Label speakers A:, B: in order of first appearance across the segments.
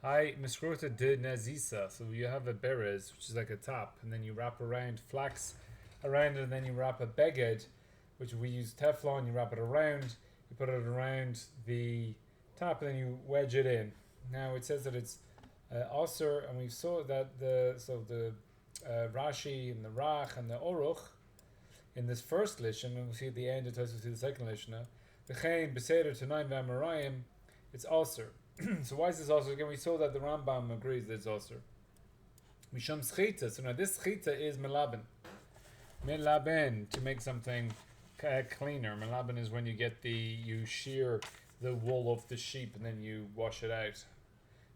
A: Hi, Miskrota de Nazisa. So you have a berez, which is like a top, and then you wrap around flax around it, and then you wrap a beged, which we use Teflon. You wrap it around, you put it around the top, and then you wedge it in. Now it says that it's osir, and we saw that the Rashi and the Rach and the Oruch in this first lishon, and we see at the end it tells us to the second lishon. V'chein b'seder tanaim v'amarayim, it's osir. So why is this also? Again, we saw that the Rambam agrees that it's also. Misham schita. So now this schita is melaben. Melaben, to make something cleaner. Melaben is when you shear the wool of the sheep and then you wash it out.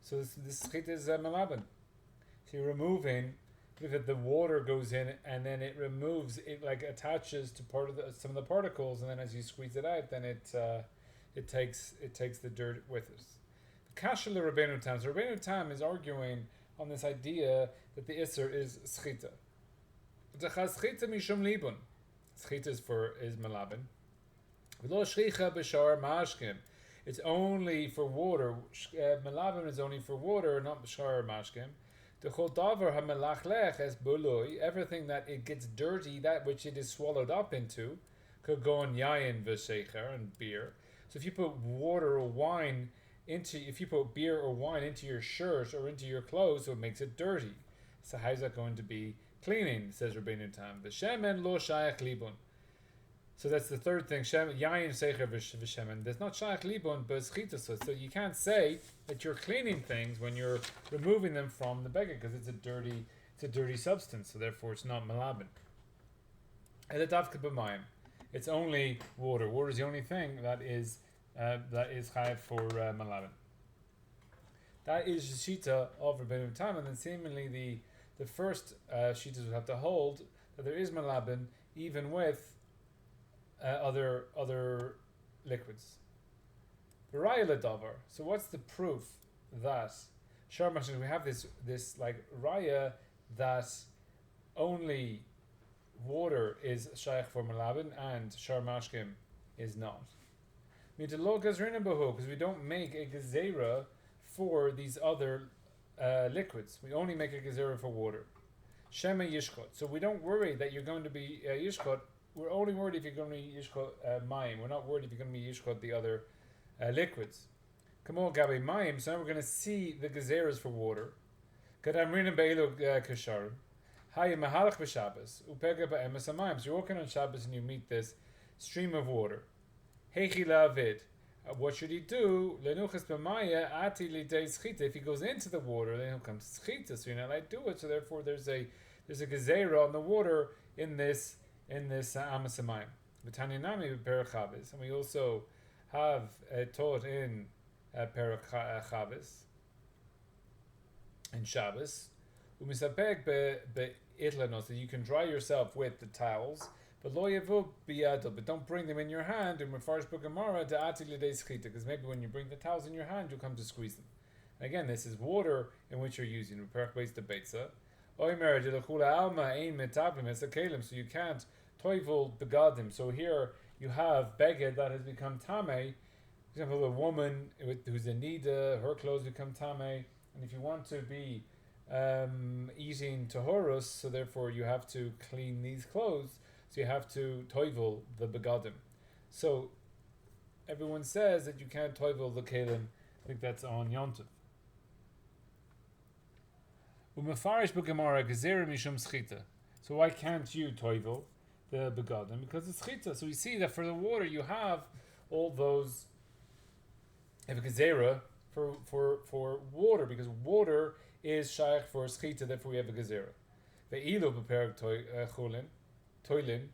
A: So this schita is melaben. So you're removing, if the water goes in and then it removes, it like attaches to some of the particles, and then as you squeeze it out, then it takes the dirt with it. Kasha le Rabbeinu Tam. So Rabbeinu Tam is arguing on this idea that the Isser is schita. Schita mishum libun. Schita is malabin. V'lo shricha b'shar mashkim. It's only for water. Malabin is only for water, not b'shar mashkim. The chol davar hamelachlech es buloi. Everything that it gets dirty, that which it is swallowed up into, could go on yayin v'shecher and beer. So if you put water or wine if you put beer or wine into your shirt or into your clothes, so it makes it dirty. So how's that going to be cleaning? Says Rabbeinu Tam. V'shemen lo shayach libun. So that's the third thing. Yayin secher v'shemen. There's not shayach libun, but it's chitas. So you can't say that you're cleaning things when you're removing them from the beggar, because it's a dirty substance. So therefore, it's not malabin. Eladavka b'mayim. It's only water. Water is the only thing that is chayav for malabin. That is the shita of Rabbeinu Tam, and then seemingly the first shitas would have to hold that there is malabin even with other liquids. Raya davar. So what's the proof that we have this like raya that only water is shaykh for malabin and shar mashkim is not? Because we don't make a gezerah for these other liquids. We only make a gezerah for water. Shema yishchot. So we don't worry that you're going to be yishchot. We're only worried if you're going to be yishchot mayim. We're not worried if you're going to be yishchot the other liquids. Kamo gabe mayim. So now we're going to see the gezerahs for water. Kadamrina beilo kasharim. Haya mahalach b'Shabbos. Upega ba'emes hamayim. So you're walking on Shabbos and you meet this stream of water. What should he do? If he goes into the water, then he'll come schita. So you're not allowed to do it. So therefore, there's a gezerah on the water in this amas hamayim. And we also have taught in perek chavis in Shabbos. So you can dry yourself with the towels. But don't bring them in your hand. Because maybe when you bring the towels in your hand, you'll come to squeeze them. And again, this is water in which you're using. So you can't toivel begadim. So here you have beged that has become tameh. For example, a woman who's a nida, her clothes become tameh. And if you want to be eating tahorus, so therefore you have to clean these clothes. So you have to toivel the begadim. So everyone says that you can't toivel the kelim. I think that's on Yontiv. Umefarish b'gemara gezerah mishum schita. So why can't you toivel the begadim? Because it's schita. So we see that for the water you have all those. You have a gezerah for water, because water is shaykh for schita. Therefore we have a gezerah. Ve'ilu b'perek chulin. Toilin,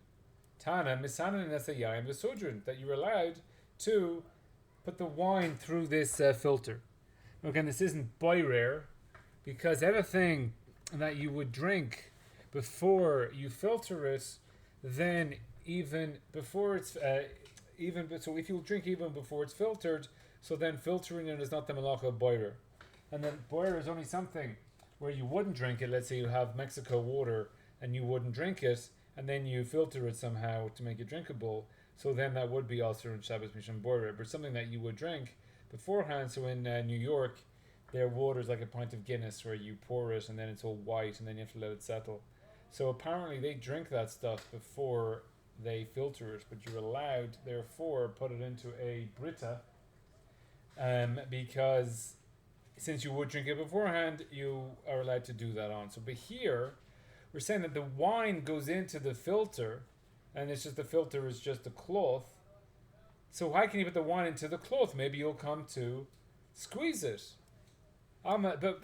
A: Tana, Misanan Nesayayim, the Sodrin, that you're allowed to put the wine through this filter. Again, this isn't boirer, because everything that you would drink before you filter it, then even before it's so if you drink even before it's filtered, so then filtering it is not the malacha of boirer. And then boirer is only something where you wouldn't drink it. Let's say you have Mexico water and you wouldn't drink it, and then you filter it somehow to make it drinkable, so then that would be also in Shabbos Mishum Borer. But something that you would drink beforehand, so in New York, their water is like a pint of Guinness where you pour it and then it's all white and then you have to let it settle. So apparently they drink that stuff before they filter it, but you're allowed, therefore, put it into a Brita, because since you would drink it beforehand, you are allowed to do that on. So, but here, we're saying that the wine goes into the filter, and it's just the filter is just a cloth. So why can you put the wine into the cloth? Maybe you'll come to squeeze it.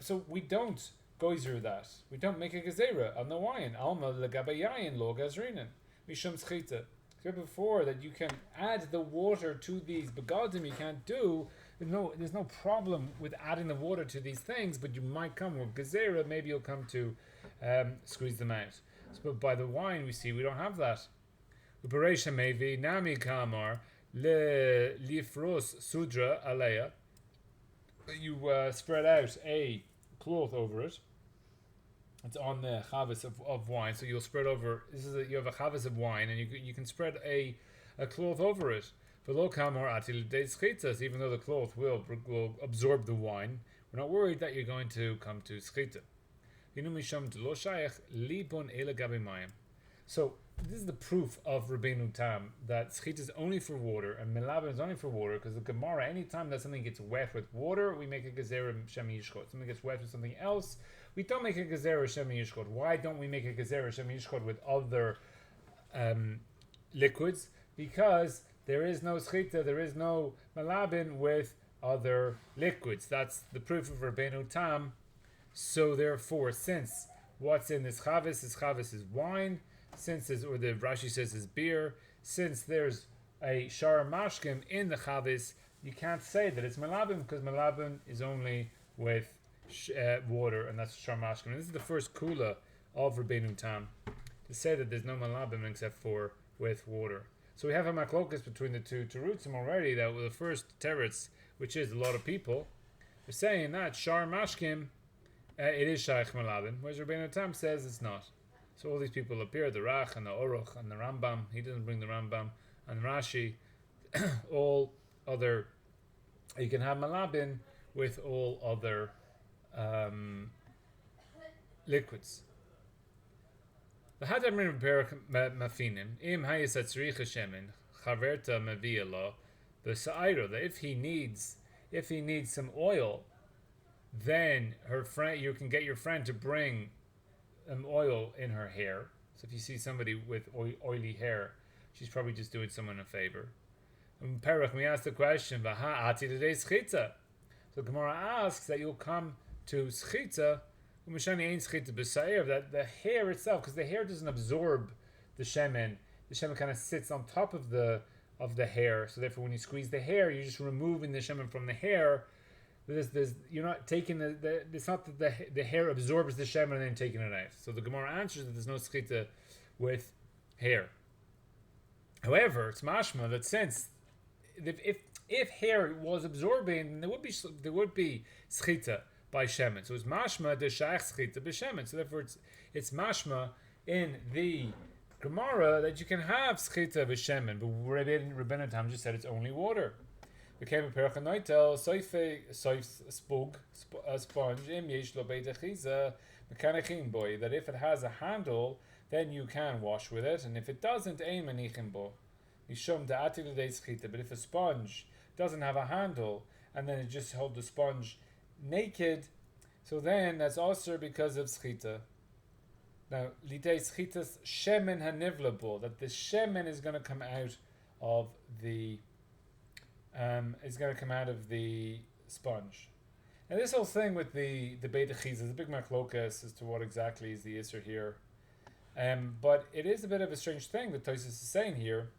A: So we don't goizer that. We don't make a gezerah on the wine. Alma legabayayin lo gazrinin. Mishum schita. Before that you can add the water to these begadim, you can't do. There's no problem with adding the water to these things, but you might come with gezerah. Maybe you'll come to squeeze them out. So, but by the wine, we see we don't have that. Uparesha mevi nami kamar le lifros sudra aleya. You spread out a cloth over it. It's on the chavis of wine, so you'll spread over. You have a chavis of wine, and you can spread a cloth over it. Even though the cloth will absorb the wine, we're not worried that you're going to come to schita. So this is the proof of Rabbeinu Tam that schita is only for water and melabim is only for water, because the Gemara, anytime that something gets wet with water, we make a gezerah shem yishchot. Something gets wet with something else, we don't make a gezerah shem yishchot. Why don't we make a gezerah shem yishchot with other liquids? Because there is no schita, there is no melabim with other liquids. That's the proof of Rabbeinu Tam. So therefore, since what's in this chavis is wine, since the Rashi says is beer, since there's a shar mashkim in the chavis, you can't say that it's melabim, because melabim is only with water, and that's shar mashkim. And this is the first kula of Rabbeinu Tam, to say that there's no melabim except for with water. So we have a maklokas between the two terutzim already, that with the first teretz, which is a lot of people, are saying that shar mashkim, it is shaykh melabim, whereas Rabbeinu Tam says it's not. So all these people appear, the Rach and the Oruch and the Rambam. He doesn't bring the Rambam and Rashi. All other, you can have malabin with all other liquids. The Hadam repair mafinim im hayasat tzricha shemen chaverta maviyala the sa'iro, that if he needs some oil, then you can get your friend to bring oil in her hair. So if you see somebody with oily hair, she's probably just doing someone a favor. Perach, we ask the question, Vaha ati today schita. So Gemara asks that you'll come to schita, that the hair itself, because the hair doesn't absorb the shemen kind of sits on top of the hair. So therefore, when you squeeze the hair, you're just removing the shemen from the hair. You're not taking it's not that the hair absorbs the shemen and then taking it out. So the Gemara answers that there's no schita with hair. However, it's mashma that since if hair was absorbing, there would be schita by shemen. So it's mashma the shaykh schita b'shemen. So therefore, it's mashma in the Gemara that you can have schita b'shemen, but Rabbeinu Tam just said it's only water. Became a perachanoitel spug sponge im yesh lo beitachiza mekanichin boy, that if it has a handle, then you can wash with it, and if it doesn't, ein manichin bo mishum da'ati l'dei schita. But if a sponge doesn't have a handle and then it just holds the sponge naked, so then that's also because of schita. Now l'dei schitas shemen hanivlabo, that the shemen is going to come out of the sponge. Now this whole thing with the beta chiz is a big machlokas as to what exactly is the issur here. But it is a bit of a strange thing that Tosfot is saying here.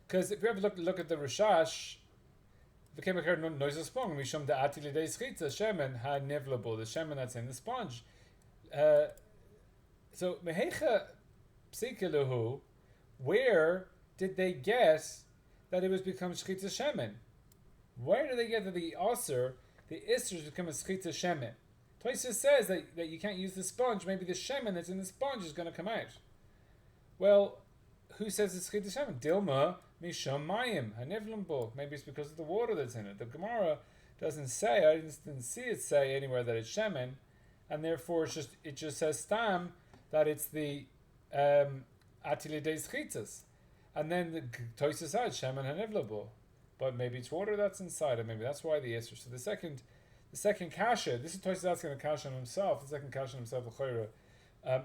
A: Because if you ever look at the Rishash, the shemen that's in the sponge. So mehecha psikeluhu, where did they get that it was become shchita shemen? Where do they get that the issur has become a shchita shemen? Tosfot says that you can't use the sponge. Maybe the shemen that's in the sponge is going to come out. Well, who says it's shchita shemen? Dilma misham mayim hanivlim bo. Maybe it's because of the water that's in it. The Gemara doesn't say. I didn't see it say anywhere that it's shemen, and therefore it just says stam that it's the atile de schitas, and then the Tosfot says shemen hanivlabo, but maybe it's water that's inside it. Maybe that's why the isser. So the second kasha. This is Tosfot asking a kasha on himself. The second kasha on himself, l'chayra,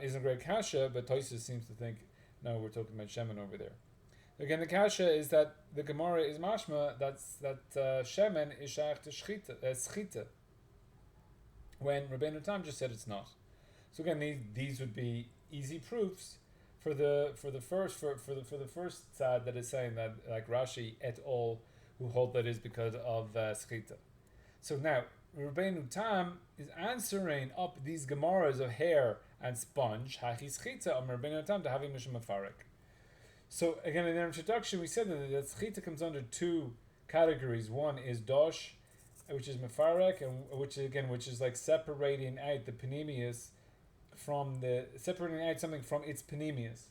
A: isn't a great kasha, but Tosfot seems to think no, we're talking about shemen over there. Again, the kasha is that the Gemara is mashma that shemen is shaykh to schita, when Rabbeinu Tam just said it's not. So again, these would be easy proofs for the first tzad that is saying that, like Rashi et al, who hold that is because of schita. So now Rabbeinu Tam is answering up these Gemaras of hair and sponge hachi schita on Rabbeinu Tam to having mishum mafarek. So again, in our introduction, we said that schita comes under two categories. One is dosh, which is mefarek, and which is like separating out the panemius separating out something from its panemius,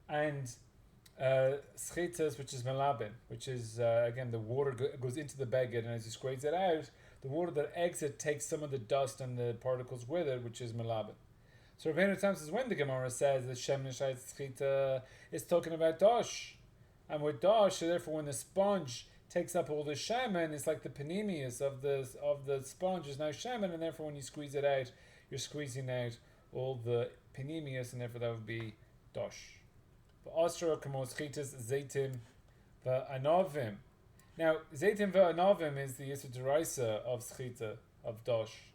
A: and schitas, which is melabin, which is again the water goes into the beged, and as you squeeze it out, the water that exits takes some of the dust and the particles with it, which is melabin. So Rabbeinu Tam says when the Gemara says that Shem Nishayt Schita is talking about dosh, and with dosh, so therefore when the sponge takes up all the shemen, it's like the panemius of the sponge is now shemen, and therefore when you squeeze it out, you're squeezing out all the panemius, and therefore that would be dosh. But Astra Kamos Schitas Zaitim Va'anovim. Now Zaitim Va'anovim is the Yisur Deraisa of Schita of dosh.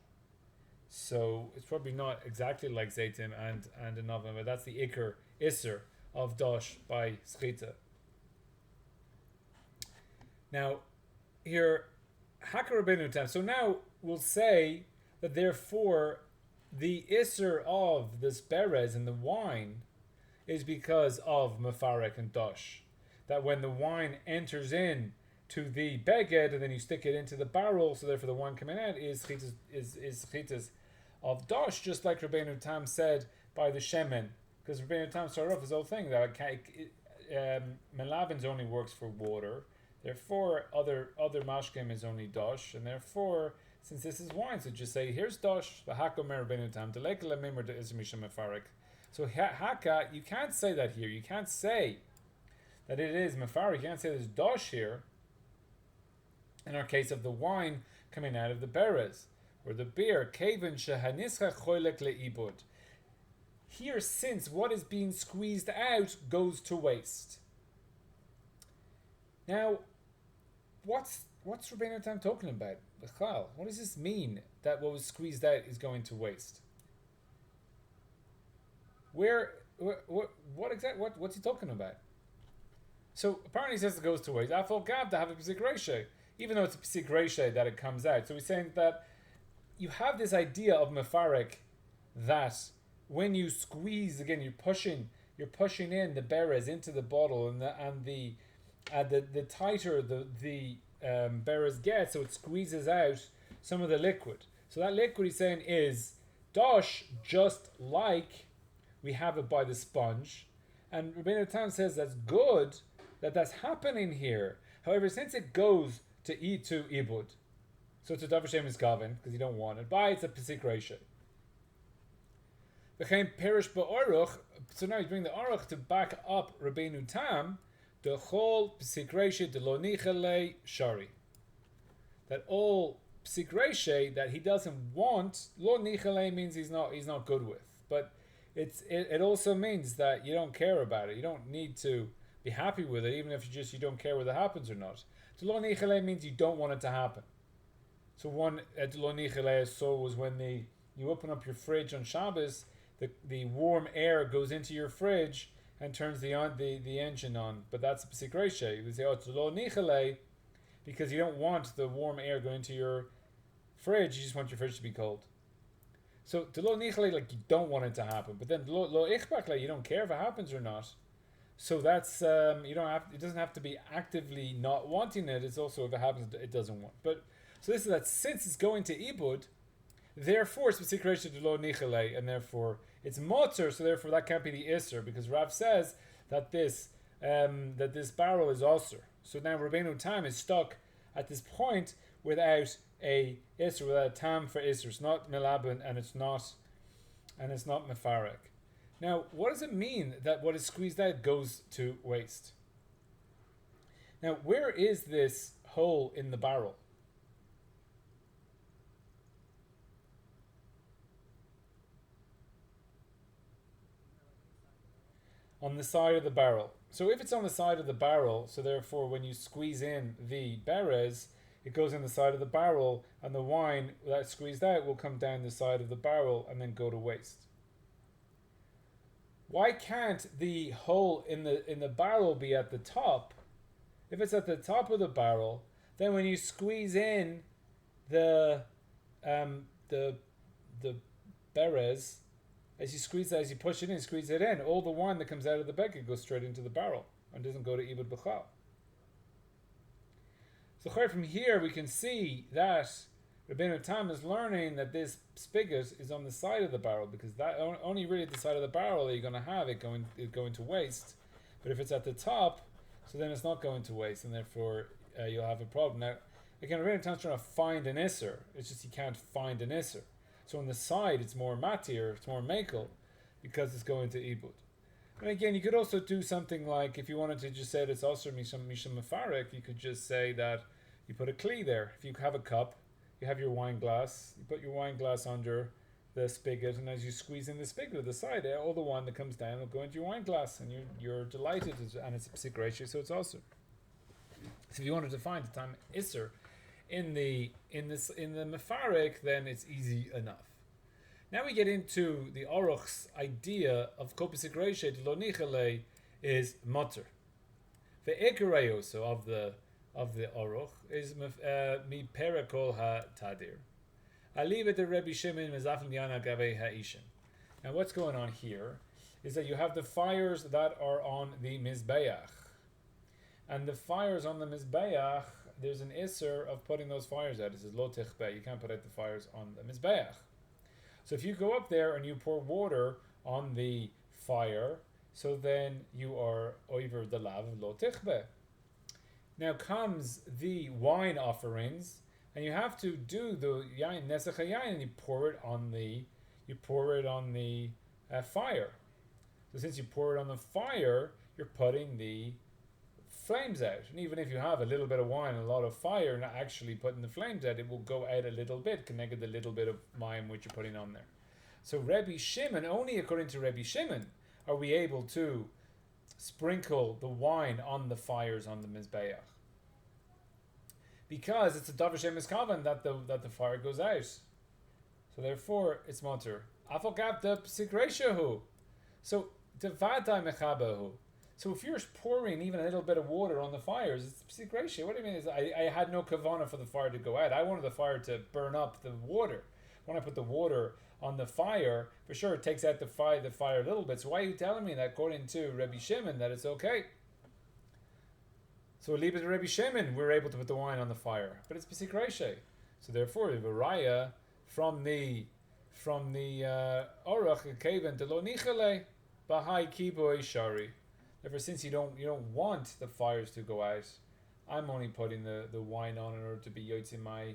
A: So it's probably not exactly like Zaitim and Anovim, but that's the Iker Isser of dosh by Schita. Now, here, Hakar Rabbeinu Tam. So now we'll say that therefore the Isser of this Berez and the wine is because of Mefarek and dosh. That when the wine enters in to the beged and then you stick it into the barrel, so therefore the wine coming out is chitas of dosh, just like Rabbeinu Tam said by the shemen, because Rabbeinu Tam started off his whole thing that melabins only works for water, therefore other mashkim is only dosh, and therefore since this is wine, so just say here's dosh, v'hakomer Rabbeinu Tam delekele mimer de izmisha mefarek. So haka, you can't say that here. You can't say that it is mefarek. You can't say there's dosh here. In our case of the wine coming out of the berez, or the beer, kevin shehanischa choylek leibud. Here, since what is being squeezed out goes to waste. Now, what's Rabbeinu Tam talking about? What does this mean that what was squeezed out is going to waste? What's he talking about? So apparently he says it goes to waste. Afal gab to have a psik reshe, even though it's a psik reshe that it comes out. So he's saying that you have this idea of mefarek that when you squeeze again, you're pushing in the berez into the bottle, and the tighter the berez gets, so it squeezes out some of the liquid. So that liquid he's saying is dosh, just like we have it by the sponge. And Rabbeinu Tam says that's good that's happening here. However, since it goes to ibud, so it's a davar shem is gavin because you don't want it. By it's a pesik ratio. Became perish ba'aruch. So now he's bringing the aruch to back up Rabbeinu Tam. The whole pesik ratio de lo nichale shari. That all pesik ratio that he doesn't want, lo nichale means he's not good with. But it also means that you don't care about it. You don't need to be happy with it, even if you don't care whether it happens or not. To lo nichale means you don't want it to happen. So one at lo nichale I saw was when you open up your fridge on Shabbos, the warm air goes into your fridge and turns the engine on. But that's a pesik reshe. You would say, it's lo nichale because you don't want the warm air going into your fridge. You just want your fridge to be cold. So to lo nichale, like you don't want it to happen. But then lo ichbakle, you don't care if it happens or not. So that's it doesn't have to be actively not wanting it. It's also if it happens, it doesn't want. But so this is that since it's going to ibud, therefore it's pesik reshe to lo nichale, and therefore it's motzer. So therefore that can't be the isser because Rav says that this barrel is also. So now Rabbeinu Tam is stuck at this point without a isser, without a tam for isser. It's not milabin and it's not mefarek. Now, what does it mean that what is squeezed out goes to waste? Now, where is this hole in the barrel? On the side of the barrel. So if it's on the side of the barrel, so therefore when you squeeze in the berez, it goes in the side of the barrel, and the wine that's squeezed out will come down the side of the barrel and then go to waste. Why can't the hole in the barrel be at the top? If it's at the top of the barrel, then when you squeeze in the berez, as you push it in, squeeze it in, all the wine that comes out of the beged goes straight into the barrel and doesn't go to ibud b'chal. So from here we can see that Rabbeinu Tam is learning that this spigot is on the side of the barrel, because that only really at the side of the barrel are you going to have it going to waste. But if it's at the top, so then it's not going to waste, and therefore you'll have a problem. Now, again, Rabbeinu Tam is trying to find an isser. It's just you can't find an isser. So on the side, it's more matir, it's more makel, because it's going to ibud. And again, you could also do something like, if you wanted to just say that it's also misham mefarek, you could just say that you put a kli there. If you have a cup, you have your wine glass, you put your wine glass under the spigot, and as you squeeze in the spigot at the side, all the wine that comes down will go into your wine glass, and you're delighted, and it's a psik ratio, so it's also. So if you wanted to find the time isser in the mefarek, then it's easy enough. Now we get into the Aruch's idea of kol psik ratio de lo nichale is mutter. The ikarayo, so of the Aruch is mi perakol ha tadir. Aliva de Rebbe Shimon mezafim diana gabe ha'ishin. Now what's going on here is that you have the fires that are on the mizbeach, and the fires on the mizbeach, there's an isser of putting those fires out. It says lo tichbe, you can't put out the fires on the mizbeach. So if you go up there and you pour water on the fire, so then you are over the lav lo tichbe. Now comes the wine offerings, and you have to do the yain nesach yain, and you pour it on the fire. So since you pour it on the fire, you're putting the flames out. And even if you have a little bit of wine and a lot of fire, not actually putting the flames out, it will go out a little bit, connected the little bit of mayim which you're putting on there. So Rebbe Shimon, only according to Rebbe Shimon, are we able to sprinkle the wine on the fires on the mizbeach, because it's a davar shemis kavan that the fire goes out. So therefore, it's mutter. Afogav the psik ratio. So devadai mechabahu. So if you're pouring even a little bit of water on the fires, it's psik ratio. What do you mean? I had no kavana for the fire to go out. I wanted the fire to burn up the water. When I put the water on the fire, for sure it takes out the fire a little bit. So why are you telling me that according to Rebbe Shimon that it's okay? So leave it to Rebbe Shimon, we're able to put the wine on the fire, but it's psik ratio. So therefore, the raya from the orach kaven de lo nichale bahai kiboy shari. Therefore, since you don't want the fires to go out, I'm only putting the wine on in order to be yotzi my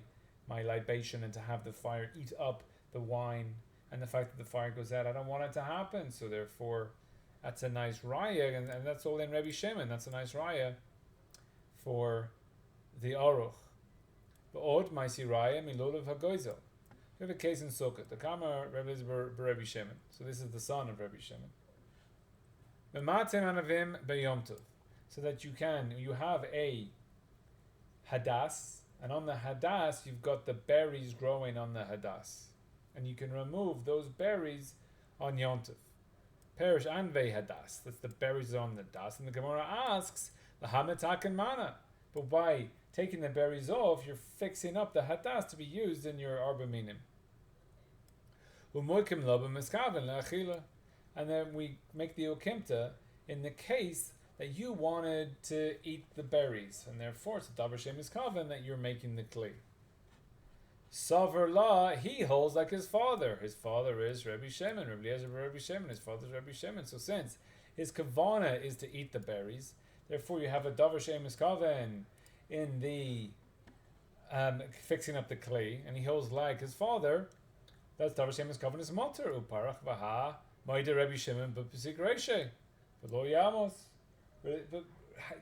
A: libation and to have the fire eat up the wine, and the fact that the fire goes out, I don't want it to happen. So therefore, that's a nice raya, and that's all in Rebbe Shimon. That's a nice raya for the aruch. Ba'od ma'isi raya milolav hagoizel. We have a case in Sukkot. The Kama Rebbe is Rebbe Shimon. So this is the son of Rebbe Shimon. B'maten anavim b'yom tov. So that you have a hadas, and on the hadas you've got the berries growing on the hadas, and you can remove those berries on Yom Tov. Perish anvei hadas. That's the berries on the das. And the Gemara asks, l'hametak and mana. But by taking the berries off, you're fixing up the hadas to be used in your arba minim. U'moikim lo b'meskaven le'achila. And then we make the okimta in the case that you wanted to eat the berries, and therefore it's a davar shemis kaven that you're making the kli. Savar la, he holds like his father. His father is Rebbe Shimon. Rebbe Eliezer Rebbe Shimon. His father is Rebbe Shimon. So since his kavana is to eat the berries, therefore you have a davar shemis kaven in the fixing up the kli, and he holds like his father, that's Davar Shemen's covenant motor uparach vaha moide Rabbi Shimon but psik reishe, but lo yamos. But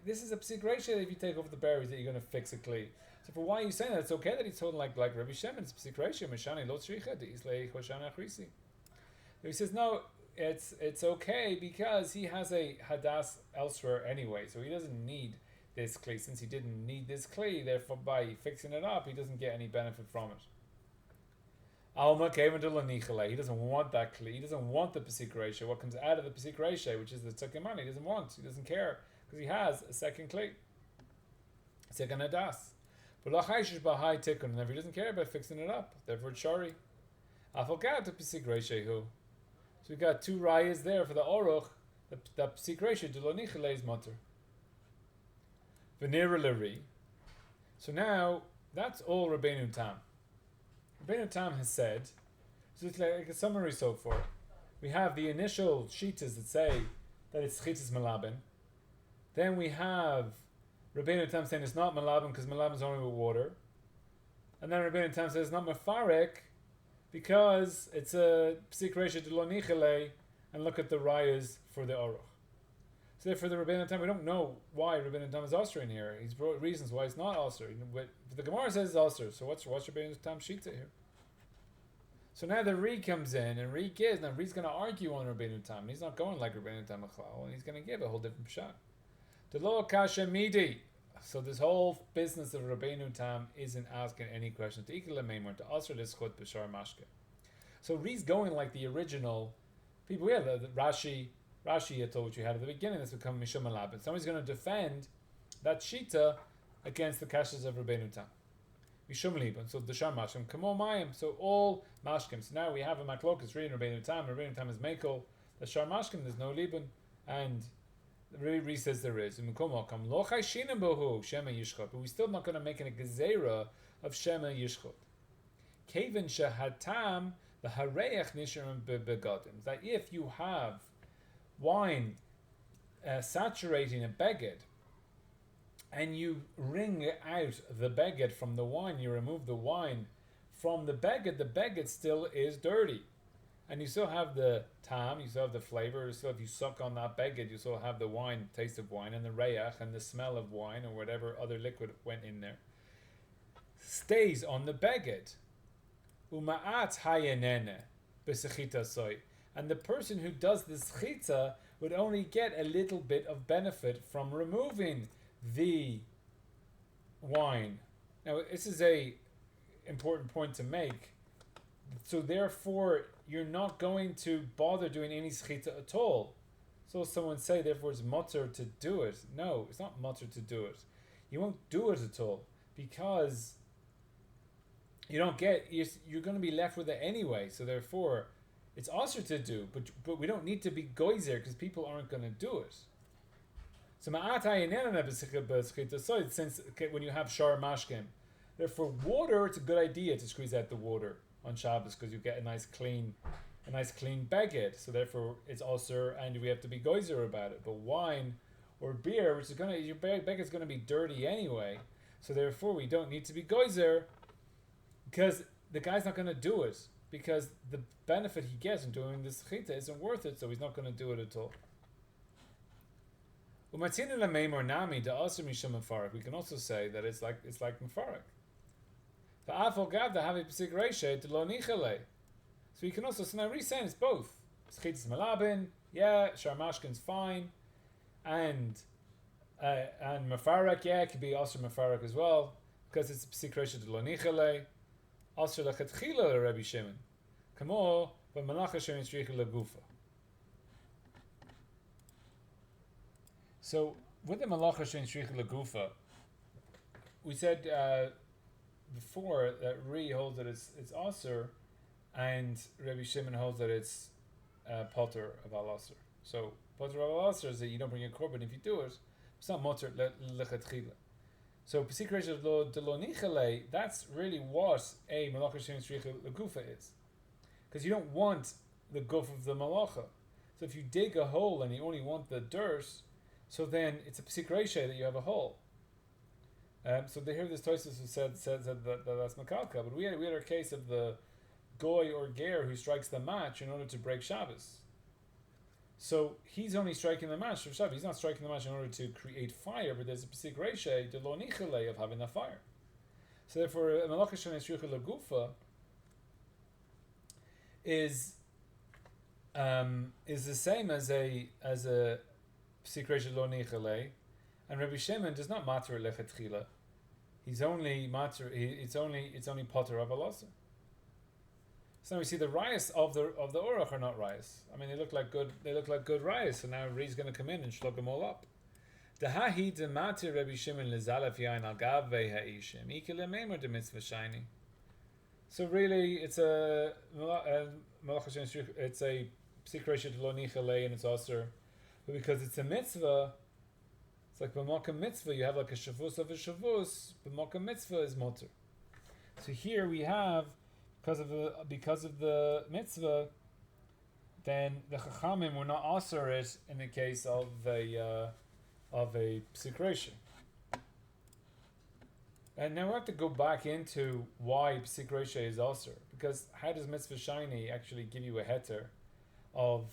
A: this is a psik reishe that if you take over the berries that you're going to fix a kli. So for why are you saying that? It's okay that he's holding like Rabbi Shimon. It's psik reishe mishani lo tzricha de'islei choshana achrisi. He says no. It's okay because he has a hadas elsewhere anyway, so he doesn't need this kli. Since he didn't need this kli, therefore by fixing it up, he doesn't get any benefit from it. Alma came into lanichale. He doesn't want that kli. He doesn't want the pesik reisha. What comes out of the pesik reisha, which is the tzakimani, he doesn't want. He doesn't care because he has a second kli, second hadas. But lachayshish bahai tikkun, and therefore he doesn't care about fixing it up. Therefore it's shari. Afokat the pesik reisha hu. So we got two rayas there for the oruch. The psik reisha de lo nichale is mutter. V'nira l'ri. So now that's all Rabbeinu Tam. Rabbeinu Tam has said. So it's like a summary so far. We have the initial shitas that say that it's chitas malabin. Then we have Rabbeinu Tam saying it's not malabin because malabin is only with water. And then Rabbeinu Tam says it's not mafarek because it's a psik reisha de lo nichale, and look at the rayas for the aruch. So therefore the Rabbeinu Tam, we don't know why Rabbeinu Tam is osir in here. He's brought reasons why it's not osir. The Gemara says it's osir, so what's Rabbeinu Tam shita here? So now the Ri comes in, and Ri gives, now Ri's going to argue on Rabbeinu Tam, and he's not going like Rabbeinu Tam Achlal, and he's going to give a whole different pshat. The lo kasha midi. So this whole business of Rabbeinu Tam isn't asking any questions. To ikla meimor, to asr lischot b'shar mashke. So Ri's going like the original people. Yeah, the Rashi I told you had at the beginning. That's become mishum malabin. Somebody's going to defend that shita against the kashas of Rabbeinu Tam. Mishum liban. So the shar mashkem kamo mayim. So all mashkem. So now we have a maklokas reading Rabbeinu Tam. Rabbeinu Tam is mekel. The shar mashkem there's no liban, and the Ri says there is. But we're still not going to make a gezerah of shema yishchot. Kevin shahatam the hareach nisharim begadim. That if you have wine saturating a beged, and you wring out the beged from the wine, you remove the wine from the beged still is dirty. And you still have the tam, you still have the flavor, so if you suck on that beged, you still have the wine, taste of wine, and the reyach, and the smell of wine, or whatever other liquid went in there, stays on the beged. Uma'at hayenene b'sechita soy. And the person who does this chita would only get a little bit of benefit from removing the wine. Now, this is a important point to make. So therefore, you're not going to bother doing any schita at all. So someone say, therefore, it's mutter to do it. No, it's not mutter to do it. You won't do it at all because you don't get. You're going to be left with it anyway. So therefore, it's also to do, but we don't need to be goizer because people aren't going to do it. So since when you have shar mashkem, therefore water, it's a good idea to squeeze out the water on Shabbos because you get a nice clean beged. So therefore it's also, and we have to be goizer about it. But wine or beer, which is your beged is going to be dirty anyway. So therefore we don't need to be goizer because the guy's not going to do it because the benefit he gets in doing this chita isn't worth it. So he's not going to do it at all. We can also say that it's like mefarek. So you can also, so now saying it's both. Chitas malabin, yeah, sharmashkin's fine, and mefarek, yeah, it could be also mefarek as well, because it's psik reisha de lo nichale, also lechatchila Rabbi Shimon, kamo, but malacha shemin stricha legufa. So with the malacha shemin stricha legufa, we said before that Ri holds that it's aser, and Rabbi Shimon holds that it's potter of al aser. So potter of al aser is that you don't bring a korban if you do it. It's not potter lechatchila. So pesik reisha de lo nichale, that's really what a malacha shemin stricha legufa is, because you don't want the guf of the malacha. So if you dig a hole and you only want the dirt, so then it's a pesik reisha that you have a hole. So they hear this Tosfos who said that that's makalka, but we had our case of the goy or ger who strikes the match in order to break Shabbos. So he's only striking the match for Shabbos. He's not striking the match in order to create fire, but there's a pesik reishe de lo nichele of having the fire. So therefore, a malacha shana shricha legufa is the same as a pesik reishe lo nichele, and Rabbi Shimon does not matter lechatchila. He's only matter. It's only potter of alaser. So now we see the rayas of the orach are not rayas. I mean, they look like good rayas. So now Ri's going to come in and shlug them all up. The hahi de matir Rabbi Shimon lezalef yain al gavei ha'ishim ikele meimer de mitzvah shiny. So really, it's a it's a psikreshet lo nichalei and it's aser, but because it's a mitzvah, it's like b'makam mitzvah. You have like a shavus of a shavus. B'makam mitzvah is motor. So here we have. Because of the mitzvah, then the chachamim were not aser it in the case of a psikresha. And now we have to go back into why psikresha is aser, because how does mitzvah shiny actually give you a heter of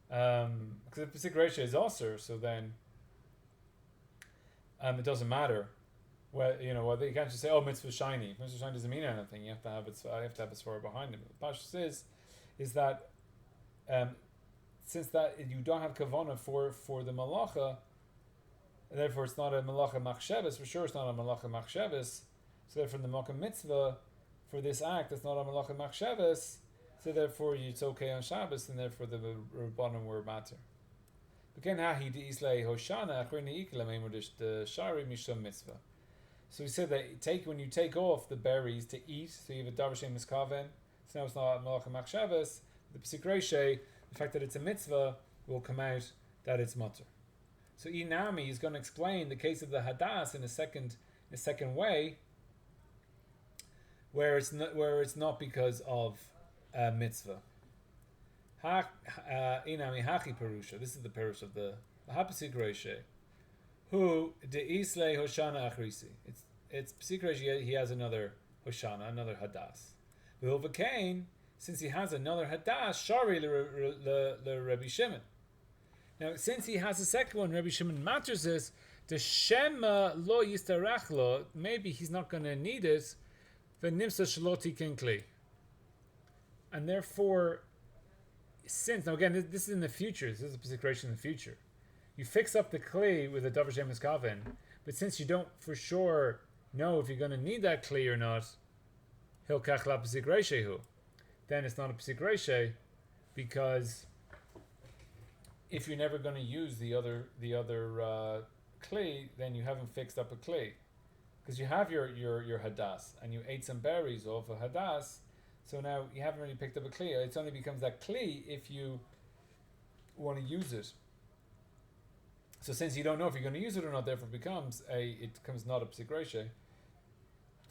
A: because if psikresha is aser, so then it doesn't matter. Well, you can't just say, "Oh, mitzvah shiny." Mitzvah shiny doesn't mean anything. You have to have a svara behind it. But the Pashtus is that since that you don't have kavana for the malacha, and therefore it's not a malacha machshavas. For sure, it's not a malacha machshavas. So therefore, the malka mitzvah for this act, it's not a malacha machshavas. So therefore, it's okay on Shabbos, and therefore the rabbanim were matter. Again, hahi de islay hoshana achrini ikla meimodish the shari mishum mitzvah. So we said that when you take off the berries to eat, so you have a davar shem miskaven. So now it's not malacha machshavas. The pesik reishe, the fact that it's a mitzvah will come out that it's mutter. So Inami is going to explain the case of the hadas in a second way, where it's not because of mitzvah. Inami hachi perusha. This is the perush of the hapesik reishe. Who de islay hoshana achrisi? It's pesik reishe. He has another hoshana, another hadas. V'ovakain, since he has another hadas, shari le Rabbi Shimon. Now, since he has a second one, Rabbi Shimon matters this. The shema lo yistarachlo. Maybe he's not going to need it. V'nimsa shaloti kinkli. And therefore, since now again, this is in the future. This is a pesik reishe in the future. You fix up the kli with a davar shem miskaven, but since you don't for sure know if you're going to need that kli or not, hil kach la pesik reishehu. Then it's not a pesik reishe, because if you're never going to use the other kli, then you haven't fixed up a kli, because you have your hadas and you ate some berries off a hadas, so now you haven't really picked up a kli. It only becomes that kli if you want to use it. So since you don't know if you're going to use it or not, therefore it becomes not a pesik reishe,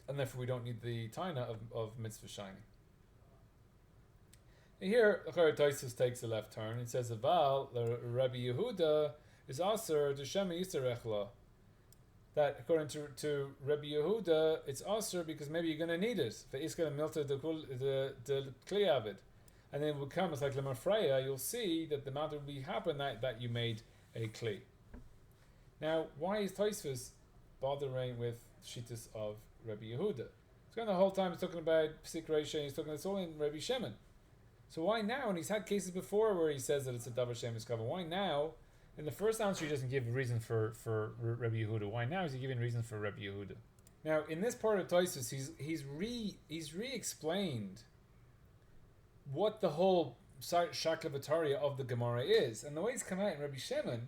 A: and therefore we don't need the taina of mitzvah shiny. Here, Tosfos takes a left turn. It says, "Aval the Rabbi Yehuda is aser the shema yisarechla." That according to Rabbi Yehuda, it's aser because maybe you're going to need it. For iska milta the kli avid, and then it will come. It's like lemafreya. You'll see that the matter will happen that you made a kli. Now, why is Tosfos bothering with shittas of Rabbi Yehuda? He's going the whole time he's talking about pesik reishe. He's talking it's all in Rabbi Shimon. So why now? And he's had cases before where he says that it's a davar shem miskaven. Why now? In the first answer, he doesn't give a reason for Rabbi Yehuda. Why now is he giving reason for Rabbi Yehuda? Now, in this part of Tosfos, he's re-explained what the whole shaklavataria of the Gemara is, and the way it's come out in Rabbi Shimon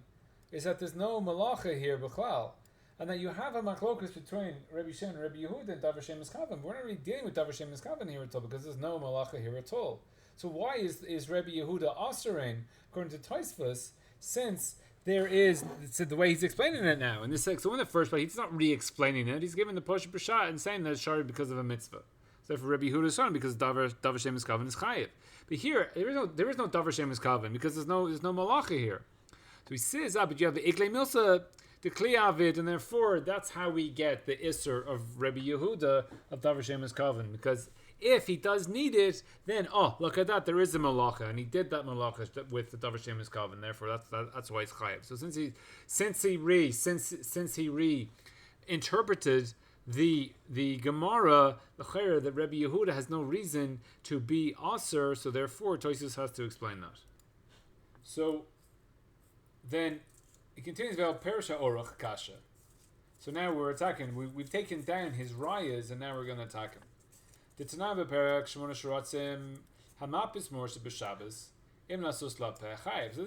A: is that there's no malacha here b'chlal, and that you have a machlokus between Rabbi Shimon and Rabbi Yehuda and davar shem miskaven. We're not really dealing with davar shem miskaven here at all, because there's no malacha here at all. So why is Rabbi Yehuda asering, according to Tosfos, since there is the way he's explaining it now? In this so in the first place, he's not re-explaining it. He's giving the Pasha Pshat and saying that it's shari because of a mitzvah. So for Rabbi Yehuda's son, because davar shem miskaven is chayiv. But here there is no davar shem miskaven because there's no malacha here. So he says, but you have the iklei milsa the Kliavid, and therefore that's how we get the Isser of Rabbi Yehuda of Davar Shemus Kavan. Because if he does need it, then look at that, there is a malacha, and he did that malacha with the Davar Shemus Kavan. Therefore, that's why it's chayav. So since he reinterpreted the Gemara, the Chayra, that Rabbi Yehuda has no reason to be Aser, so therefore Tosfos has to explain that. So then it continues about Perusha Orach Kasha. So now we're attacking. We've taken down his rayas, and now we're going to attack him. The Tanava Perak Shmona Sharatzim Hamapis Morsa B'Shabbos Im Nasus La Pechayev. So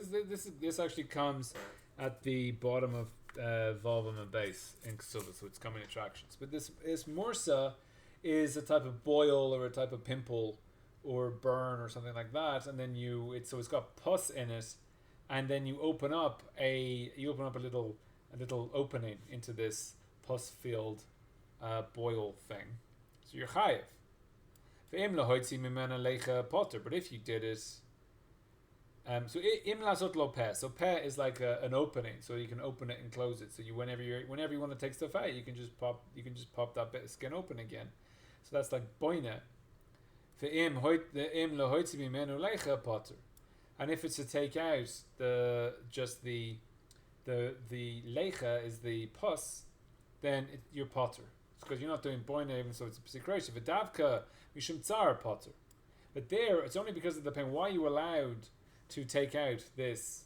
A: this actually comes at the bottom of Volvam and base in Ketuvot, so it's coming attractions. But this Morsa is a type of boil or a type of pimple or burn or something like that, and then it's got pus in it, and then you open up a little opening into this pus filled boil thing. So you're chayev. But if you did it, so im lasot lo peh. So peh is like an opening, so you can open it and close it. So whenever you want to take stuff out, you can just pop that bit of skin open again. So that's like boina. And if it's to take out the leicha is the pus, then you're potter. It's because you're not doing boina, even so it's a psikration. V'davka mishum tsar potter. But there, it's only because of the pain. Why are you allowed to take out this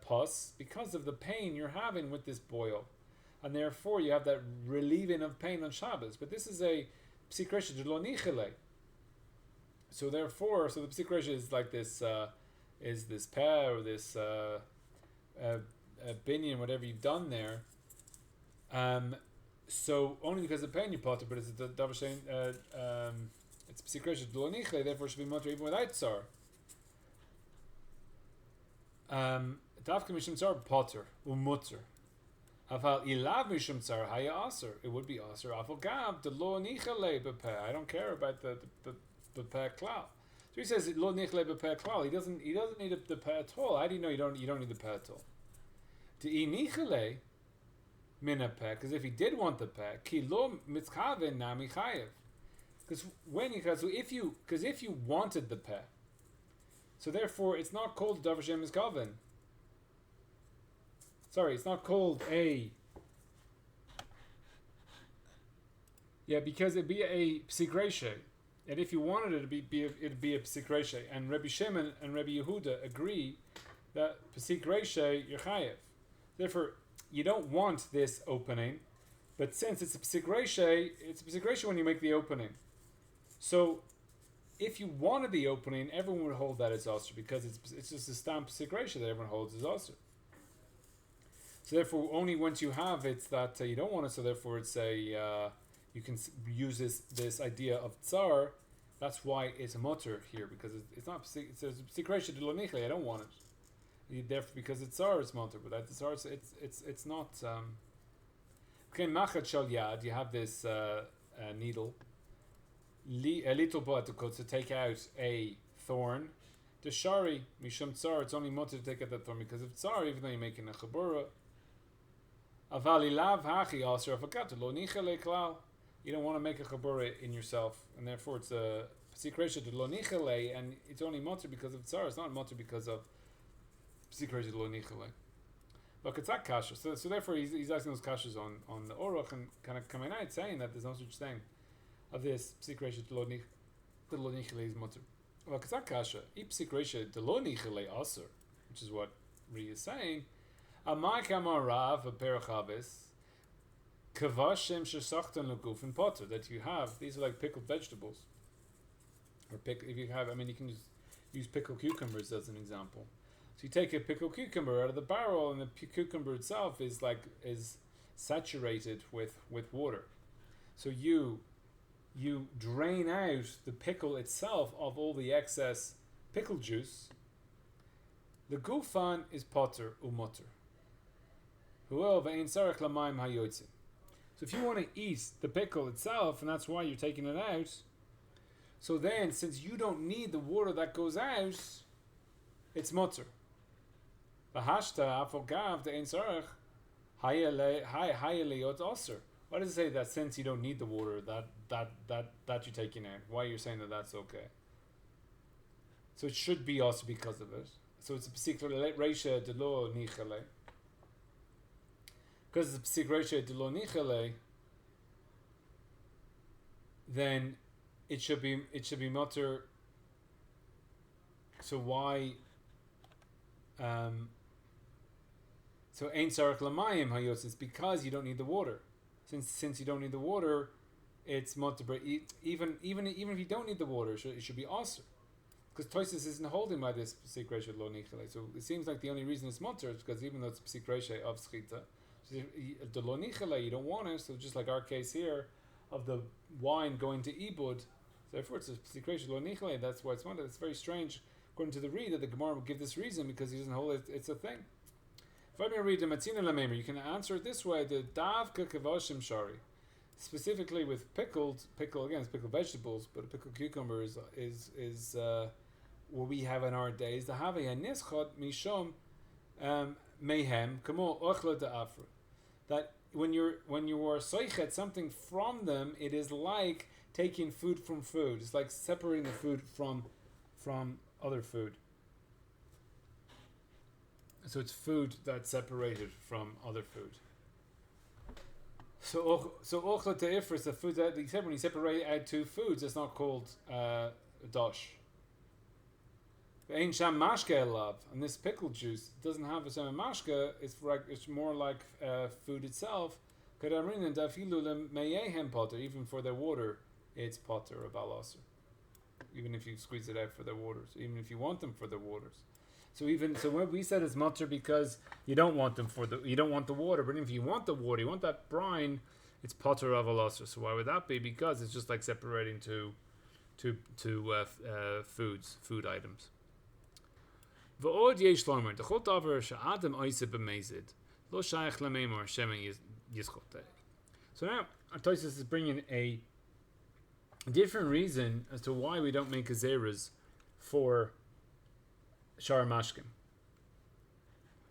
A: pus? Because of the pain you're having with this boil, and therefore you have that relieving of pain on Shabbos. But this is a psikration lo nichele. So therefore, the psikration is like this. Is this peh or this binyan, whatever you've done there? So only because of pain you potter, but it's the davar shein. It's psikration lo nichele. Therefore, it should be mutter even without tsar. Dafka mishum tsar potter umutter. Aval ilav mishum tsar haya aser. It would be aser. Aval gav the lo nichele bepeh. I don't care about the peh klal. So he says lo nichele bepeh klal. He doesn't need the peh at all. How do you know you don't need the peh at all? To e nichele mina peh, because if he did want the peh, ki lo mitzchaven nami chayev. Because if you wanted the peh, so therefore it's not called davar shemus kaven. Sorry, it's not called a. Yeah, because it'd be a psikreshe, and if you wanted it, it'd be a psikreshe. And Rabbi Shimon and Rabbi Yehuda agree that psikreshe you're chayev. Therefore, you don't want this opening, but since it's a psikreshe when you make the opening. So, if you wanted the opening, everyone would hold that as aser, because it's just a stamp psikreshe that everyone holds as aser. So therefore, only once you have it that you don't want it. So therefore, it's you can use this idea of tsar. That's why it's a mutter here, because it's not. It says psikreshe de lo nichle. I don't want it. Therefore, because it's tsar, it's mutter. But that's tsar. It's not. Okay, machat shal yad. You have this needle. A little bit to take out a thorn. The shari mishum tsar. It's only mutter to take out that thorn because of tsar, even though you're making a chabura. Avali lav hachi aser afakatu lo nichele klal. You don't want to make a chabura in yourself, and therefore it's a psikresha to lo nichele, and it's only mutter because of tsar. It's not mutter because of psikresha to lo nichele. Look, it's that kasha. So therefore he's asking those kashas on the orach and kind of coming out saying that there's no such thing of this psikresha to lo nichele is mutter. Look, it's that kasha. If psikresha to lo nichele aser, which is what Ri is saying. Amai kamarav a perachavis kavashim shesachtan laguf potter that you have. These are like pickled vegetables, or if you have. I mean, you can use pickled cucumbers as an example. So you take a pickled cucumber out of the barrel, and the cucumber itself is saturated with water. So you drain out the pickle itself of all the excess pickle juice. The gufan is potter umutter. So if you want to eat the pickle itself, and that's why you're taking it out, so then since you don't need the water that goes out, it's mutter. Hayale also. Why does it say that since you don't need the water, that you're taking out? Why you're saying that that's okay? So it should be also because of it. So it's a particular reisha de lo nichale. Because it's a particular reisha de lo nichale, then it should be mutter. So why? So ein sarach lamayim hayos. It's because you don't need the water. Since you don't need the water, it's mutter. Even if you don't need the water, it should be also. Because Tosis isn't holding by this psik ratio lo nichale. So it seems like the only reason it's mutter is because even though it's psik ratio of schita, the lo nichale you don't want it. So just like our case here of the wine going to ibud, therefore it's a psik ratio lo nichale. That's why it's mutter. It's very strange according to the read that the Gemara will give this reason because he doesn't hold it. It's a thing. If I'm going to read the Matzina Lamemer, you can answer it this way: the davka kavoshim shari, specifically with pickled vegetables, but a pickled cucumber is what we have in our days. The have a nischot mishom mehem kamo ochla de afra. That when you are soichet something from them, it is like taking food from food. It's like separating the food from other food. So it's food that's separated from other food. So ochla to ifra is the food that except when you separate out two foods, it's not called dosh. Ein sham mashke elav, and this pickle juice doesn't have a same mashke. It's more like food itself. Even for their water, it's potter of alaser. Even if you squeeze it out for their waters, even if you want them for their waters. So what we said is mutter because you don't want them you don't want the water. But if you want the water, you want that brine, it's potter of alaser. So why would that be? Because it's just like separating two food items. V'od yesh lomer dechol davar she'adam oiseh b'mezid lo shayach lamemor shemen yizchoteh. So now Tosis is bringing a different reason as to why we don't make gezeras for shar mashkim.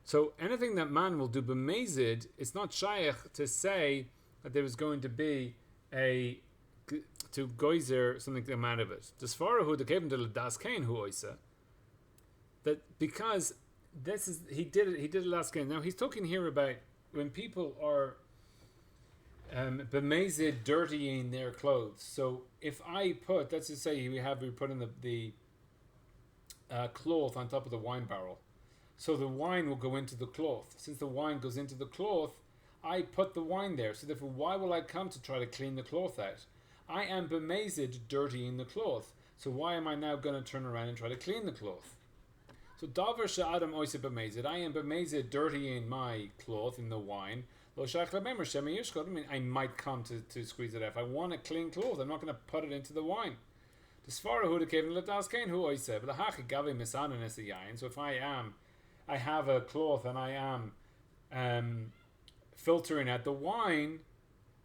A: So anything that man will do b'mezid, it's not shayach to say that there was going to be to goizer something to come out of it. The svarahu the kevin de das kain hu oiseh. That because he did it last game. Now he's talking here about when people are b'mezid dirtying their clothes. So if I put, let's just say we put in the cloth on top of the wine barrel, so the wine will go into the cloth. Since the wine goes into the cloth, I put the wine there. So therefore, why will I come to try to clean the cloth out? I am b'mezid dirtying the cloth. So why am I now going to turn around and try to clean the cloth? So davar she'adam oiseh b'mezid, I am b'mezid dirtying my cloth in the wine. Lo shach lamemer shemi yishchot. I mean, I might come to squeeze it out. If I want a clean cloth, I'm not going to put it into the wine. The svarahu the kevin ledas kain hu oiseh, but the hachi gavi misanan es yayin. So if I have a cloth and I am filtering out the wine,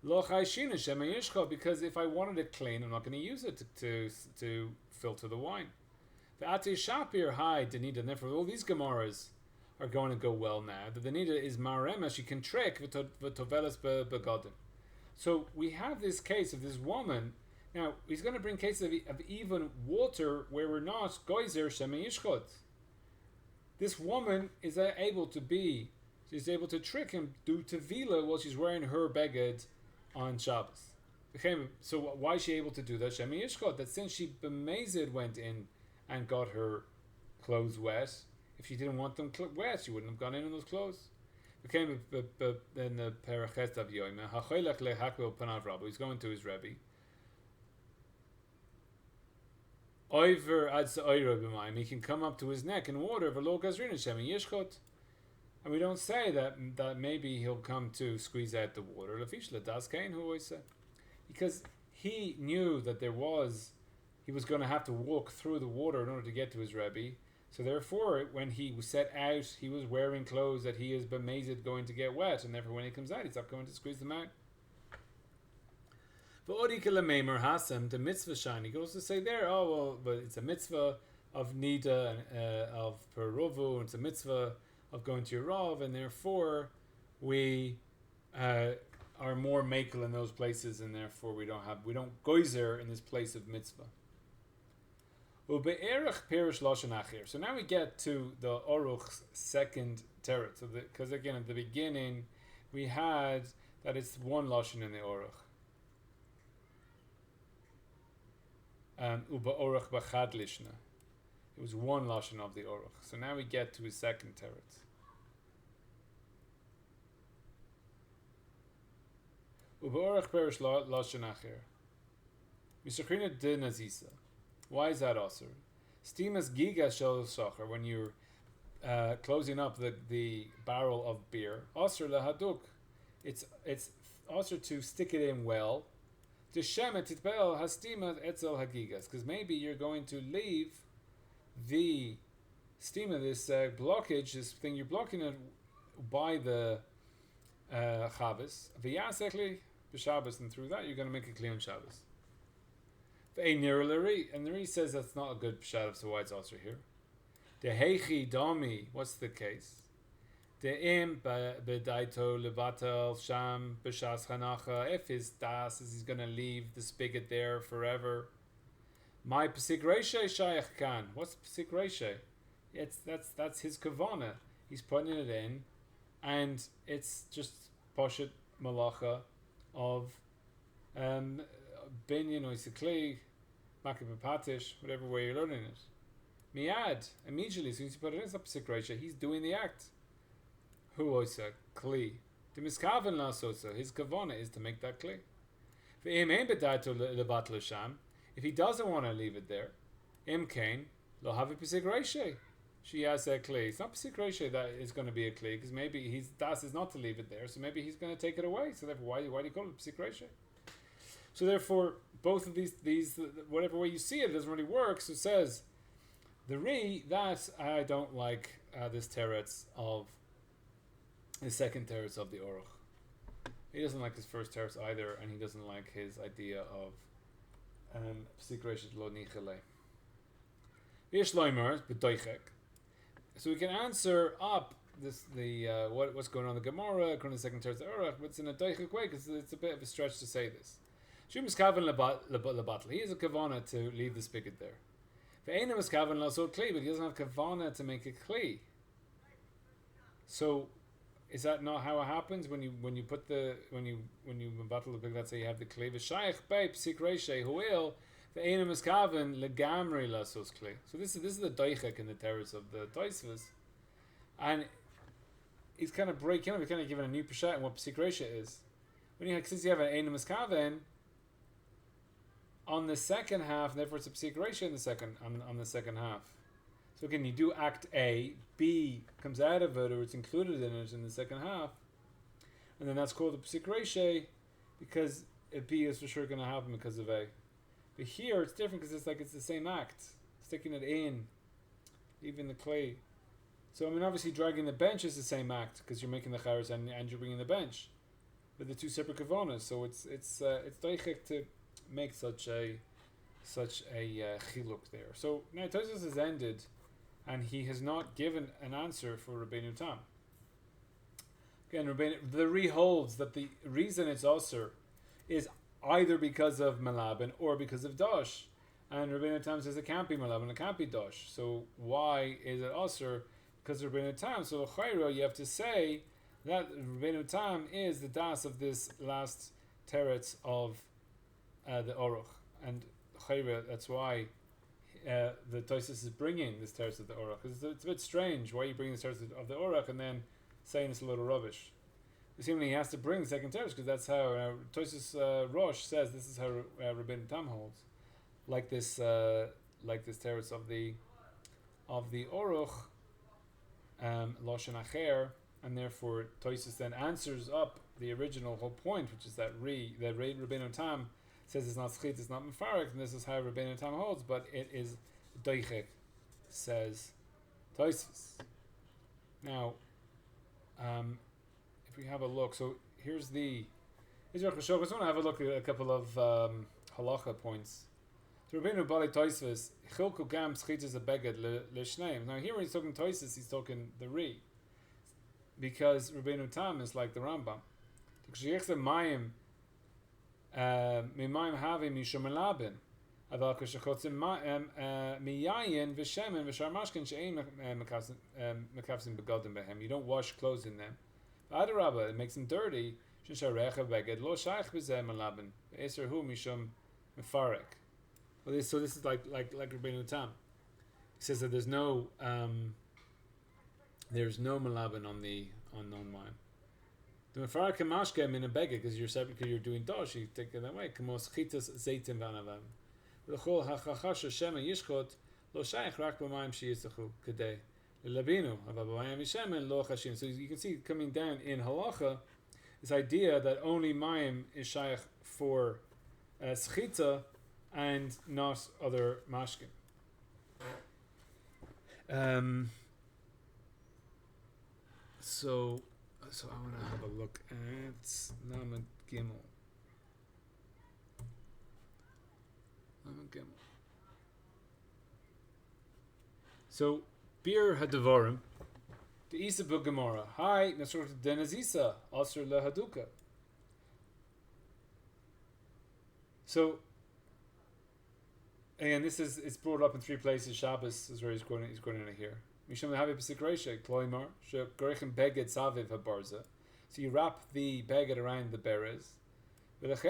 A: lo chayshina shemi yishchot, because if I wanted it clean, I'm not going to use it to filter the wine. The Ati Shapir Hai Danida, and therefore all these Gemaras are going to go well now. The Danida is Marema, she can trick V'tovelas Begodin. So we have this case of this woman. Now he's going to bring cases of even water where we're not Goizer Shemi Yishchot. This woman is she's able to trick him, do Tevila while she's wearing her beged on Shabbos. So why is she able to do that? Shemi Yishchot, that since she b'mezid went in and got her clothes wet. If she didn't want them wet, she wouldn't have gone in those clothes. Became in the Perachet of Yoima. Hachelech lehakvel panav Rabbi. He's going to his Rebbe. Oiver adz oira b'mayim. He can come up to his neck in water. V'lo gazrin shemi yishchot. And we don't say that maybe he'll come to squeeze out the water. Lefish ledas kain hu oiseh. Because he knew that he was going to have to walk through the water in order to get to his Rebbe. So therefore, when he was set out, he was wearing clothes that he is b'mezid going to get wet, and therefore when he comes out, he's not going to squeeze them out. The mitzvah shine. He goes to say there, but it's a mitzvah of nida and of peruvu, and it's a mitzvah of going to your rav, and therefore we are more makel in those places, and therefore we don't goizer in this place of mitzvah. Ube'erach pirish lashon acher. So now we get to the Oruch's second teretz. So because again at the beginning we had that it's one lashon in the Oruch. Ube'orach b'chad lishna. It was one lashon of the Oruch. So now we get to his second teretz. Ube'orach pirish lashon acher. Misachrina de nazisa. Why is that also? Stimas giga shel shachar, when you're closing up the barrel of beer. Osir lahaduk. It's also to stick it in well. To shemet titbel hastima etzel hagigas, because maybe you're going to leave the stima, this blockage, this thing you're blocking it by the Shabbos. V'yasekli b'Shabbos, and through that you're going to make a kli on Shabbos. And the Ri says that's not a good pshat, so why it's also here. The heichi dami, what's the case? The im bedaito levatel sham b'shas hanacha. If his das is he's going to leave the spigot there forever. My pesik reishe shayach kan. What's pesik reishe? That's his kavana. He's putting it in, and it's just poshet malacha of binyan or isikli, makapapatish, whatever way you're learning it. Miad, immediately, as soon as you put it in, it's not pesik reishe. He's doing the act. Who oisa kli? The miskaven lasosa. His kavana is to make that kli. If he doesn't want to leave it there, im kain lo have a pesik reishe. She has a kli. It's not pesik reishe that is going to be a kli, because maybe his das is not to leave it there, so maybe he's going to take it away. So therefore, why do you call it pesik reishe? So therefore, both of these whatever way you see it, doesn't really work. So it says the Ri that I don't like this teretz of the second teretz of the Oruch. He doesn't like his first teretz either, and he doesn't like his idea of pesik reishe lo nichele. V'yeshloimer b'doichek. So we can answer up what's going on in the Gemara according to the second teretz of the Oruch, but it's in a doichek way because it's a bit of a stretch to say this. Shum is kavan lebatl. He has a kavana to leave the spigot there. Ve'enim is kavan laso kli, but he doesn't have kavana to make a kli. So, is that not how it happens when you put when you battle the big? Let's say you have the kli. V'shayich bei pesik reishe huil. Ve'enim is kavan legamri lasos kli. So this is the doichek in the teretz of the Tosfot, and he's kind of breaking up. He's kind of giving a new peshat in what pesik reishe is. Since you have an enim is kavan on the second half, therefore it's a pesik reishe in the second on the second half. So again, you do act A, B comes out of it, or it's included in it in the second half, and then that's called a pesik reishe because B is for sure going to happen because of A. But here it's different because it's the same act, sticking it in, leaving the clay. So I mean, obviously dragging the bench is the same act because you're making the chayrus and you're bringing the bench, but the two separate kavanas. So it's doichek to make such a chiluk there. So now Tosfos has ended, and he has not given an answer for Rabbeinu Tam. Again, the Ri holds that the reason it's osir is either because of Malabin or because of Dosh, and Rabbeinu Tam says it can't be Malabin, it can't be Dosh. So why is it osir? Because of Rabbeinu Tam. So Chayro, you have to say that Rabbeinu Tam is the das of this last teretz of the Oruch, and Chayra, that's why the Tosfos is bringing this teretz of the Oruch. Because it's a bit strange why you bring this teretz of the Oruch and then saying it's a little rubbish. Seemingly he has to bring the second teretz because that's how Tosfos Rosh says this is how Rabbeinu Tam holds, like this teretz of the Oruch, Lashon Acher, and therefore Tosfos then answers up the original whole point, which is that Rabbeinu Tam says it's not schit, it's not mefarek, and this is how Rabbeinu Tam holds, but it is doichek, says Tosfos. Now, if we have a look, so here's the Israel Chashok. I just want to have a look at a couple of halacha points. So Rabbeinu Bali Tosfos, Chilku Gam schit is a beged l'shneim. Now here when he's talking Tosfos, he's talking the Ri. because Rabbeinu Tam is like the Rambam. Mimayim havim mishum melabin. Aval k'shechotzim miyayin v'shemen v'shar mashkin she'ein mekafsim begodim behem. You don't wash clothes in them. Adarabba, it makes them dirty. Shisharecha beged lo shaykh b'zeh melabin. Eser hu mishum mefarek. So this is like Rabbeinu Tam. He says that there's no melabin on non-wine. The mefarek mashkem in a beged because you're separate, because you're doing dosh, you take it that way. Kamos chitas zeitim v'anavam. L'chol hachachasha shema yishchot lo shaykh rak b'mayim sheyisachu kadei l'labinu ava b'mayim yishemen lo chashim. So you can see coming down in halacha this idea that only mayim is shaykh for schita and not other mashkim. So I want to have a look at Lamed Gimel. So, Bir Hadavarim, the Isa Gemara. Hi, Nasrut Denazisa, Asr Lahaduka. So, again, it's brought up in 3 places. Shabbos is where he's quoting it here. Misham Havi Pesikresha, Kloimar, Shekrechem Beged Saviv Habarza. So you wrap the beged around the beres. It's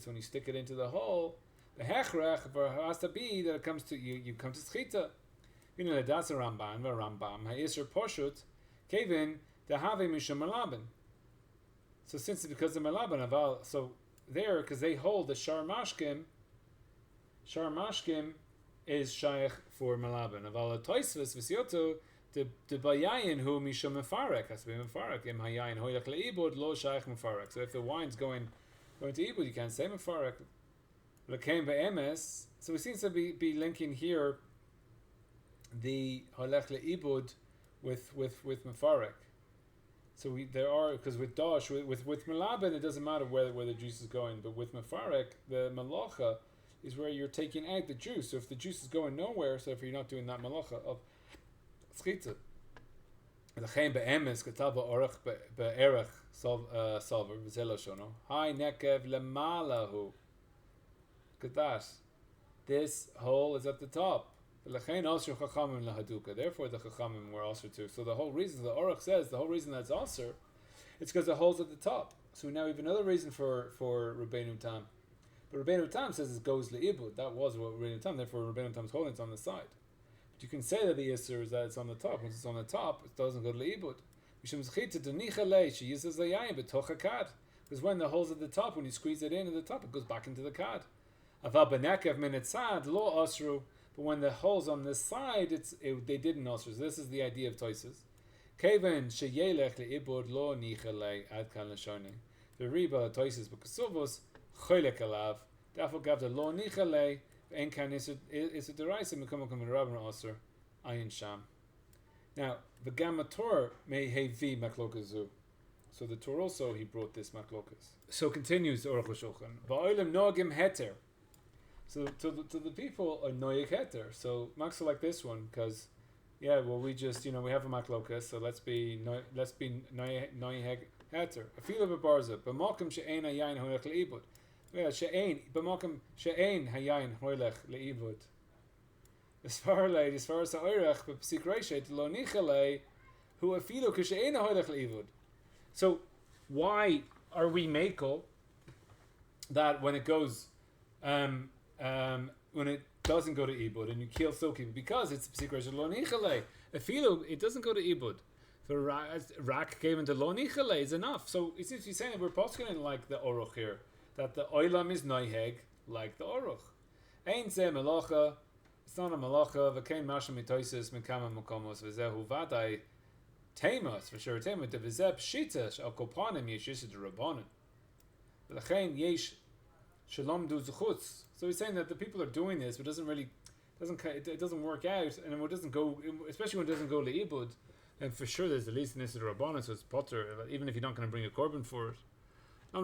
A: when you stick it into the hole, the hechrech has to be that it comes to you come to schita. You know that's a Rambam, ha'isr poshut, kevin the have mishum melabin. So since it's because of melabin, so there because they hold the shar mashkim is shaykh for melabin. Aval toisves v'siotu the bayayin who mishum mefarek has to be mefarek. Im hayayin hoylech leibud lo shaykh mefarek. So if the wine's going to ibud, you can't say mefarek. L'kein be'emes. So we seem to be linking here the hoylech leibud with mefarek. So there are, because with dosh with melabin it doesn't matter where the juice is going, but with mefarek the malacha is where you're taking out the juice. So if the juice is going nowhere, so if you're not doing that malacha of schita, l'chein be'emes kataba orach be'erach salver v'zelo shono hai nekev lemalahu. Kadash, this hole is at the top. L'chein osher chachamim lahaduka. Therefore, the chachamim were osher too. So the whole reason the orach says the whole reason that's osher, it's because the hole's at the top. So now we have another reason for Rabbeinu Tam. But Rabbeinu Tam says it goes le'ibud. That was what Rabbeinu Tam. Therefore, Rabbeinu Tam's holding it's on the side. But you can say that the Yisr is that it's on the top. Once it's on the top, it doesn't go le'ibud. Because when the hole's at the top, when you squeeze it in at the top, it goes back into the kad. But when the hole's on this side, they didn't osr. So this is the idea of toises. Keven sheyelech le'ibud lo nichalei ad kan l'shoni. The riba toises b'kesuvos choylek alav. Therefore, gav the lo nichalei v'en kan is a deraisa mekom rabban osr ayin sham. Now the gamma Torah may hevi maklokazu. So the Torah also he brought this maklokas. So continues the Aruch HaShulchan. Va'olim noagim heter. So to the people a noyek heter. So max like this one because we just we have a maklokas. So let's be noyek heter. A feel of a barza. B'malkim she'ein hayayin hoylech leibud. She'ein b'malkim she'ein hayayin hoylech leibud. As far as ha'orech b'psik reishet lo nichalei hu afilu k'she'ein hoylech leibud. So why are we makel that when it goes when it doesn't go to ibud and you kill soki because it's psikresh lo nichale. Afilu it doesn't go to ibud. The rak came into lo nichale is enough. So it seems to be saying that we're posting like the oruch here, that the oilam is noiheg like the oruch. Ein ze malacha. It's not a malacha. V'kein masha mitoises mikama makomos v'zehu vadai temas for sure temas devizeb shita al kopanim yeshis derabbanan. V'lechein yesh shalom du zechutz. So he's saying that the people are doing this, but it doesn't work out, and when it doesn't go, especially when it doesn't go leibud, then for sure there's at least an issue rabbanan, so it's potter, even if you're not going to bring a korban for it. So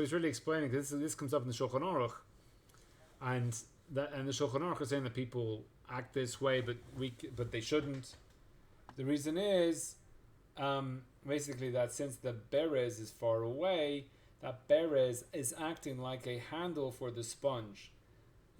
A: he's really explaining this comes up in the Shulchan Aruch, and the Shulchan Aruch is saying that people act this way, but they shouldn't. The reason is basically that since the berez is far away, that berez is acting like a handle for the sponge.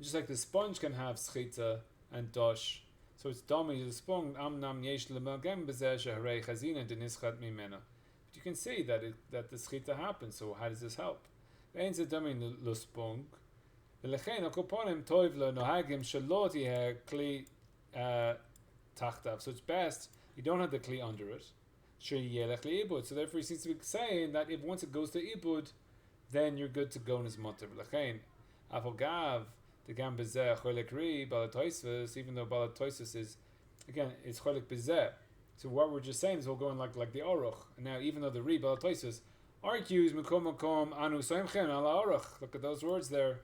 A: Just like the sponge can have schita and dosh. So it's dummy the sponge. Amnam yesh lemagem bezeh sheharei chazina denischat mimena. But you can see that the schita happens. So how does this help? Ein ze dummy lo spong. V'lechein akoponim toiv lo nohagim shalot yeh kli tachtav. So it's best you don't have the kli under it. Sheyelech liibud. So therefore, he seems to be saying that if once it goes to ibud, then you're good to go in his mutter. V'lechein afogav. The gam bezeh cholik ri balatoisus, even though balatoisus is again it's cholik bezeh. So what we're just saying is we're going like the aruch. And now even though the ri balatoisus argues mikom anu soimchen ala aruch. Look at those words there.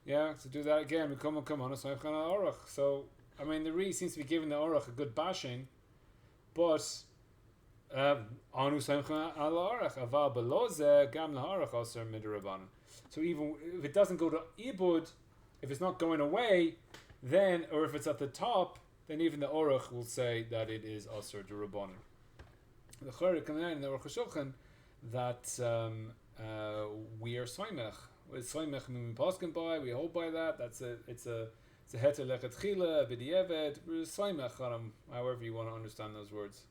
A: Yeah, so do that again. Mikom anu soimchen ala aruch. So I mean the ri seems to be giving the aruch a good bashing, but anu soimchen ala aruch aval beloze gam la aruch aser midrabanan. So even if it doesn't go to ibud, if it's not going away, then, or if it's at the top, then even the Oruch will say that it is Asr D'Rabbanan. The Chorek coming out in the Aruch HaShulchan that we are Soimech. With Soimech Paskin by, we hold by that. It's a Heter Lechatchila, B'di'evet, we're Soimech, however you want to understand those words.